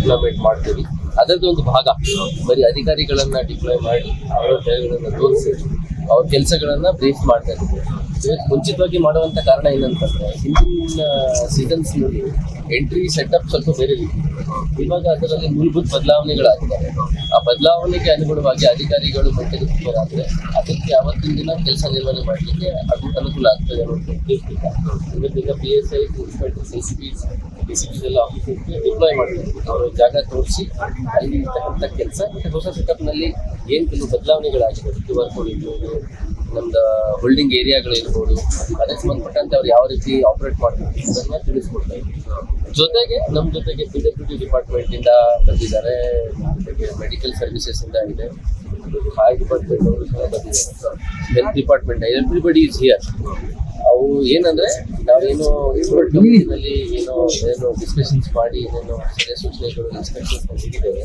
Deployment ಮಾಡ್ತೀವಿ. ಅದರದ್ದು ಒಂದು ಭಾಗ ಬರೀ ಅಧಿಕಾರಿಗಳನ್ನ ಡಿಪ್ಲಾಯ್ ಮಾಡಿ ಅವರ ಕೆಲಸಗಳನ್ನ ತೋರಿಸಿ ಅವ್ರ ಕೆಲಸಗಳನ್ನ ಬ್ರೀಫ್ ಮಾಡ್ತಾ ಇದ್ದೀವಿ. ಮುಂಚಿತವಾಗಿ ಮಾಡುವಂತ ಕಾರಣ ಏನಂತಂದ್ರೆ ಹಿಂದಿನ ಸೀಸನ್ಸ್ನಲ್ಲಿ ಎಂಟ್ರಿ ಸೆಟಪ್ ಸ್ವಲ್ಪ ಬೇರೆ ರೀತಿ, ಇವಾಗ ಅದರಲ್ಲಿ ಮೂಲಭೂತ ಬದಲಾವಣೆಗಳಾಗಿದ್ದಾವೆ. ಆ ಬದಲಾವಣೆಗೆ ಅನುಗುಣವಾಗಿ ಅಧಿಕಾರಿಗಳು ಮೆಟ್ಟಲಾದ್ರೆ ಅದಕ್ಕೆ ಅವತ್ತಿನ ದಿನ ಕೆಲಸ ನಿರ್ವಹಣೆ ಮಾಡಲಿಕ್ಕೆ ಅದು ಅನುಕೂಲ ಆಗ್ತದೆ ಅನ್ನೋದು ಈಗ PSI ಇನ್ಸ್ಪೆಕ್ಟರ್ಸ್ ACPs ಎಲ್ಲ ಆಫೀಸರ್ಗೆ ಡಿಪ್ಲಾಯ್ ಮಾಡ್ತಾರೆ. ಅವರು ಜಾಗ ತೋರಿಸಿ ಅಲ್ಲಿ ಇರ್ತಕ್ಕಂಥ ಕೆಲಸ ಮತ್ತು ಹೊಸ ಸೆಟಪ್ನಲ್ಲಿ ಏನು ಕೆಲವು ಬದಲಾವಣೆಗಳಾಗಿದೆ, QR ಕೋಡ್ ಇರ್ಬೋದು, ನಮ್ದು ಹೋಲ್ಡಿಂಗ್ ಏರಿಯಾಗಳಿರ್ಬೋದು, ಅದಕ್ಕೆ ಸಂಬಂಧಪಟ್ಟಂತೆ ಅವ್ರು ಯಾವ ರೀತಿ ಆಪರೇಟ್ ಮಾಡ್ತಾರೆ ಅದನ್ನ ತಿಳಿಸ್ಕೊಡ್ತಾರೆ. ಜೊತೆಗೆ ನಮ್ಮ ಜೊತೆಗೆ PWD ಡಿಪಾರ್ಟ್ಮೆಂಟಿಂದ ಬಂದಿದ್ದಾರೆ, ಜೊತೆಗೆ ಮೆಡಿಕಲ್ ಸರ್ವಿಸಸ್ ಇಂದ ಇದೆ, ಫೈರ್ ಡಿಪಾರ್ಟ್ಮೆಂಟ್ ಅವರು ಸಹ ಬಂದಿದ್ದಾರೆ, health department, everybody is here. ಅವು ಏನಂದ್ರೆ ನಾವೇನು ಕಮಿಟಿನಲ್ಲಿ ಏನೋ ಡಿಸ್ಕಷನ್ಸ್ ಮಾಡಿ ಏನೇನೋ ಸಲಹೆ ಸೂಚನೆಗಳು ಇನ್ಸ್ಟ್ರಕ್ಷನ್ಸ್ ನೀಡಿದ್ದೇವೆ.